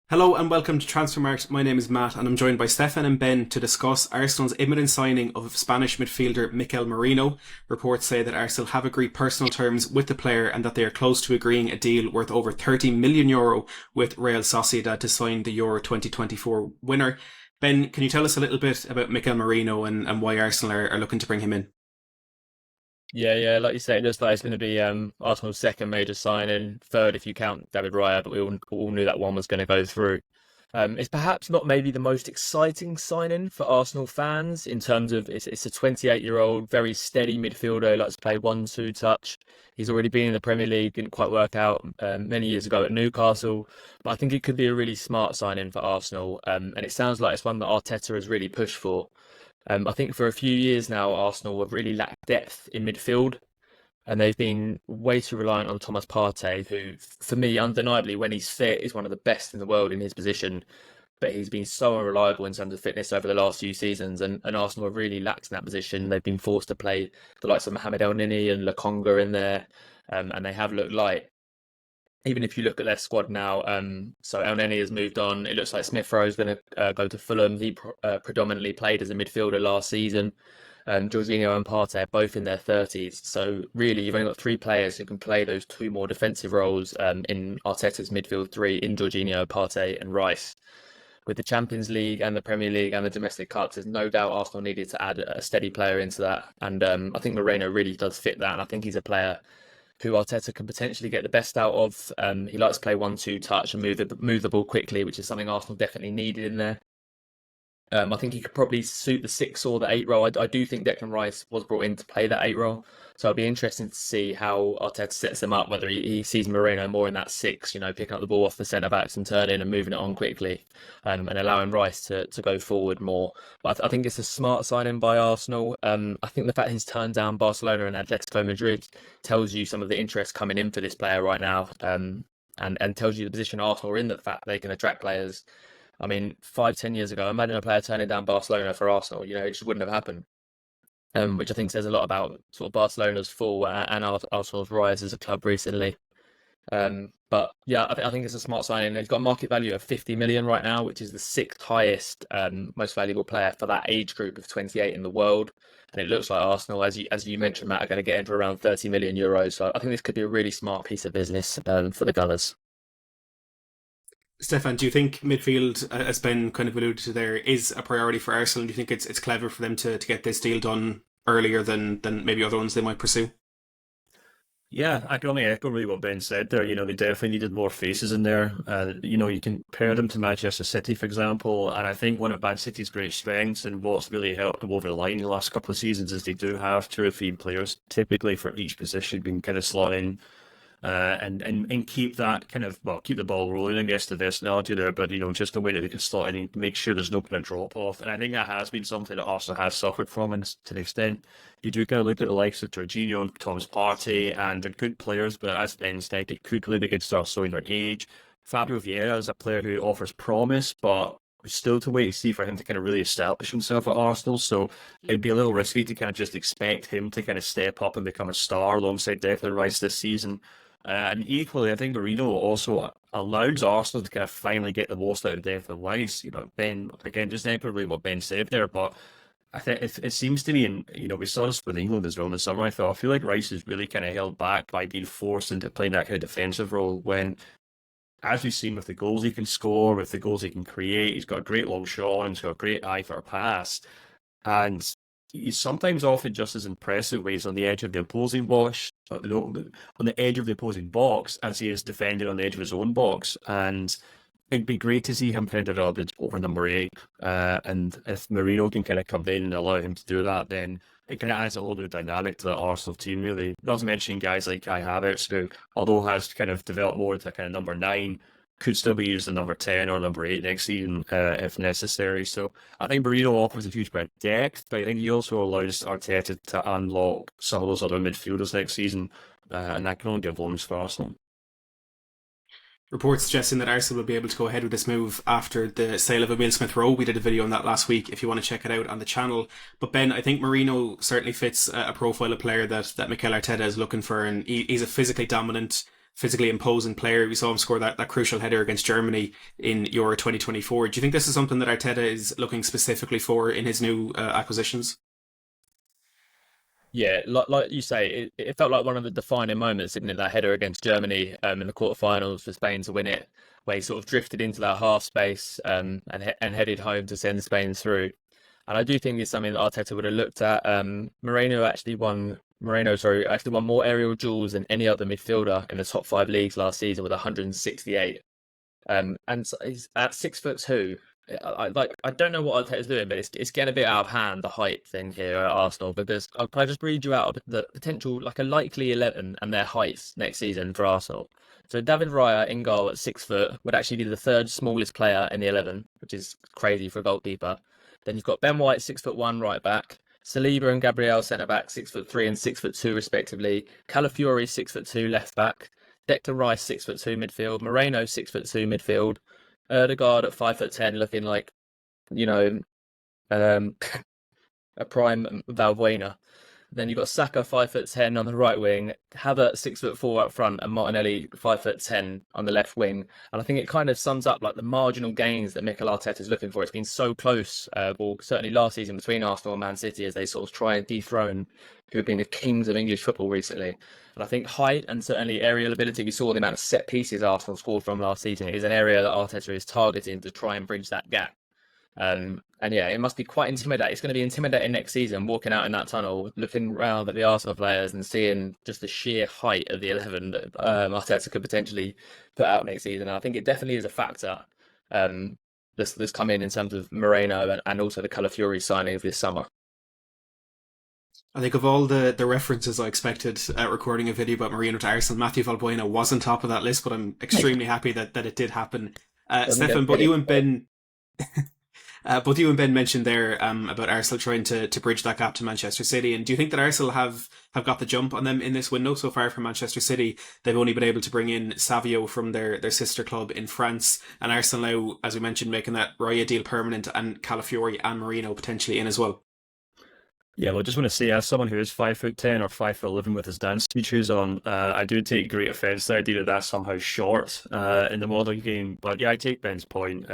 Hello and welcome to Transfermarkt. My name is Matt and I'm joined by Stefan and Ben to discuss Arsenal's imminent signing of Spanish midfielder Mikel Merino. Reports say that Arsenal have agreed personal terms with the player and that they are close to agreeing a deal worth over €30 million with Real Sociedad to sign the Euro 2024 winner. Ben, can you tell us a little bit about Mikel Merino and why Arsenal are looking to bring him in? Yeah. Like you say, it looks like it's going to be Arsenal's second major signing, third if you count David Raya, but we all knew that one was going to go through. It's perhaps not maybe the most exciting signing for Arsenal fans in terms of it's a 28-year-old, very steady midfielder, likes to play 1-2 touch. He's already been in the Premier League, didn't quite work out many years ago at Newcastle, but I think it could be a really smart signing for Arsenal, and it sounds like it's one that Arteta has really pushed for. I think for a few years now, Arsenal have really lacked depth in midfield, and they've been way too reliant on Thomas Partey, who, for me, undeniably, when he's fit, is one of the best in the world in his position. But he's been so unreliable in terms of fitness over the last few seasons, and Arsenal have really lacked in that position. They've been forced to play the likes of Mohamed El Nini and Lokonga in there, and they have looked light. Even if you look at their squad now, so El Neni has moved on. It looks like Smith Rowe is going to go to Fulham. He predominantly played as a midfielder last season. Jorginho and Partey are both in their 30s. So really, you've only got three players who can play those two more defensive roles in Arteta's midfield three in Jorginho, Partey and Rice. With the Champions League and the Premier League and the domestic cups, there's no doubt Arsenal needed to add a steady player into that. And I think Moreno really does fit that. And I think he's a player who Arteta can potentially get the best out of. He likes to play 1-2 touch and move the ball quickly, which is something Arsenal definitely needed in there. I think he could probably suit the 6 or the 8 role. I do think Declan Rice was brought in to play that 8 role. So it'll be interesting to see how Arteta sets him up, whether he sees Moreno more in that 6, picking up the ball off the centre backs and turning and moving it on quickly, and allowing Rice to go forward more. But I think it's a smart signing by Arsenal. I think the fact he's turned down Barcelona and Atletico Madrid tells you some of the interest coming in for this player right now, and tells you the position Arsenal are in, the fact they can attract players. I mean, 5, 10 years ago, imagine a player turning down Barcelona for Arsenal. It just wouldn't have happened. Which I think says a lot about sort of Barcelona's fall and Arsenal's rise as a club recently. But yeah, I think it's a smart signing. He's got a market value of 50 million right now, which is the sixth highest, most valuable player for that age group of 28 in the world. And it looks like Arsenal, as you mentioned, Matt, are going to get in for around 30 million euros. So I think this could be a really smart piece of business for the Gunners. Stefan, do you think midfield, as Ben kind of alluded to there, is a priority for Arsenal? Do you think it's clever for them to get this deal done earlier than maybe other ones they might pursue? Yeah, I can only echo really what Ben said there. They definitely needed more faces in there. You can compare them to Manchester City, for example, and I think one of Man City's great strengths and what's really helped them over the line in the last couple of seasons is they do have two or three players, typically for each position, being kind of slot in and keep that keep the ball rolling. I guess the best analogy there, but just a way that they can slot in and make sure there's no kind of drop off. And I think that has been something that Arsenal has suffered from, and to the extent you do kind of look at the likes of Jorginho and Thomas Partey, and they're good players, but as Ben said, they could start showing their age. Fabio Vieira is a player who offers promise, but we're still to wait and see for him to kind of really establish himself at Arsenal. So it'd be a little risky to kind of just expect him to kind of step up and become a star alongside Declan Rice this season. And equally, I think Marino also allows Arsenal to kind of finally get the most out of Declan Rice. Ben, again, just echoing what Ben said there, but I think it seems to me, and we saw this with England as well in the summer. I feel like Rice is really kind of held back by being forced into playing that kind of defensive role when, as we've seen with the goals he can score, with the goals he can create, he's got a great long shot and he's got a great eye for a pass. And he's sometimes often just as impressive when he's on the edge of the opposing box, on the edge of the opposing box, as he is defending on the edge of his own box. And it'd be great to see him kind of developed over number 8. And if Marino can kind of come in and allow him to do that, then it kind of adds a little bit of dynamic to the Arsenal team, really. Not to mention guys like Kai Havertz, who, although has kind of developed more to kind of number 9, could still be used as number 10 or number 8 next season if necessary. So I think Marino offers a huge amount of depth, but I think he also allows Arteta to unlock some of those other midfielders next season, and that can only give bonus for Arsenal. Reports suggesting that Arsenal will be able to go ahead with this move after the sale of Emile Smith Rowe. We did a video on that last week if you want to check it out on the channel. But Ben, I think Marino certainly fits a profile of player that Mikel Arteta is looking for, and he's a physically dominant physically imposing player. We saw him score that crucial header against Germany in Euro 2024. Do you think this is something that Arteta is looking specifically for in his new acquisitions? Yeah, like you say, it felt like one of the defining moments, didn't it? That header against Germany in the quarterfinals for Spain to win it, where he sort of drifted into that half space and headed home to send Spain through. And I do think it's something that Arteta would have looked at. Moreno, sorry, actually won more aerial duels than any other midfielder in the top 5 leagues last season with 168. And he's at 6'2". I don't know what Arteta's doing, but it's getting a bit out of hand, the height thing here at Arsenal, because can I just read you out the potential, like a likely 11 and their heights next season for Arsenal. So David Raya in goal at 6 foot would actually be the third smallest player in the 11, which is crazy for a goalkeeper. Then you've got Ben White, 6'1", right back. Saliba and Gabriel centre back, 6'3" and 6'2" respectively. Calafiori, 6'2", left back. Declan Rice, 6'2", midfield. Moreno, 6'2", midfield. Erdegaard at 5'10", looking like, a prime Valbuena. Then you've got Saka 5'10" on the right wing, Havertz 6'4" up front, and Martinelli 5'10" on the left wing. And I think it kind of sums up like the marginal gains that Mikel Arteta is looking for. It's been so close, certainly last season between Arsenal and Man City as they sort of try and dethrone who have been the kings of English football recently. And I think height and certainly aerial ability, we saw the amount of set pieces Arsenal scored from last season, is an area that Arteta is targeting to try and bridge that gap. And yeah, it must be quite intimidating. It's going to be intimidating next season, walking out in that tunnel, looking around at the Arsenal players and seeing just the sheer height of the 11 that Arteta could potentially put out next season. And I think it definitely is a factor that's come in terms of Moreno and also the Calafiori signing of this summer. I think of all the references I expected at recording a video about Merino to Arsenal, Matthew Valbuena was on top of that list, but I'm extremely happy that it did happen. Stefan, but you and Ben... Both you and Ben mentioned there about Arsenal trying to bridge that gap to Manchester City. And do you think that Arsenal have got the jump on them in this window so far from Manchester City? They've only been able to bring in Savio from their sister club in France. And Arsenal now, as we mentioned, making that Raya deal permanent, and Calafiori and Merino potentially in as well. Yeah, well, I just want to say, as someone who is 5'10" or 5'11" with his dance shoes on, I do take great offence to the idea that that's somehow short in the modern game. But yeah, I take Ben's point.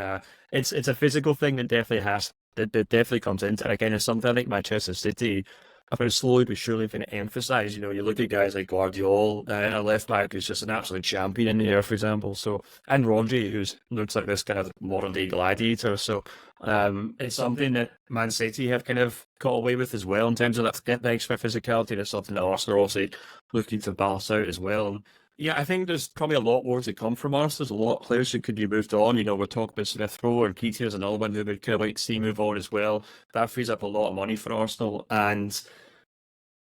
It's a physical thing that definitely comes into, and again, it's something I think Manchester City have been slowly but surely going to emphasise. You look at guys like Guardiola, a left back who's just an absolute champion in the air, for example. So, and Rodri, who's looks like this kind of modern day gladiator. So, it's something that Man City have kind of got away with as well in terms of that extra physicality. And it's something that Arsenal are also looking to balance out as well. And yeah, I think there's probably a lot more to come from Arsenal. There's a lot of players who could be moved on. We're talking about Smith Rowe, and Keita is another one who would kind of like to see move on as well. That frees up a lot of money for Arsenal. And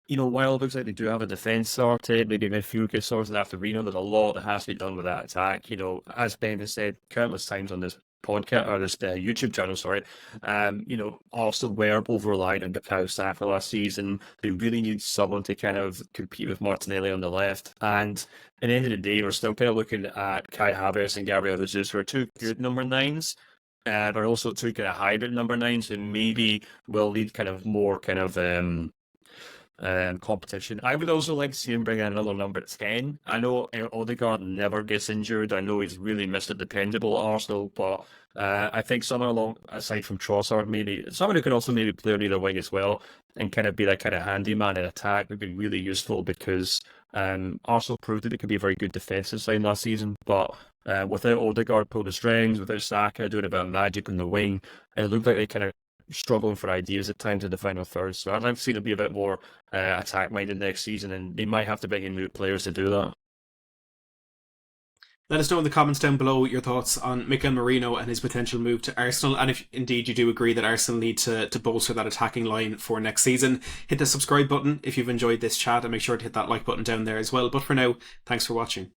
while it looks like they do have a defence sorted, maybe midfield gets sorted after Reno, there's a lot that has to be done with that attack. As Ben has said countless times on this podcast, or this YouTube channel, Arsenal were over-reliant on Bukayo Saka last season. They really need someone to kind of compete with Martinelli on the left. And at the end of the day, we're still kind of looking at Kai Havertz and Gabriel Jesus, who are two good number 9s. But also two kind of hybrid number 9s who maybe will need kind of more kind of competition. I would also like to see him bring in another number 10. I know Odegaard never gets injured. I know he's really Mr. Dependable at Arsenal, but I think someone along, aside from Trossard, maybe someone who can also maybe play on either wing as well and kind of be that kind of handyman in attack would be really useful, because Arsenal proved that it could be a very good defensive side last season, but without Odegaard pulling the strings, without Saka doing a bit of magic on the wing, it looked like they kind of struggling for ideas at times in the final third. So I'd like to see them be a bit more attack minded next season, and they might have to bring in new players to do that. Let us know in the comments down below your thoughts on Mikel Merino and his potential move to Arsenal, and if indeed you do agree that Arsenal need to bolster that attacking line for next season. Hit the subscribe button if you've enjoyed this chat, and make sure to hit that like button down there as well. But for now, thanks for watching.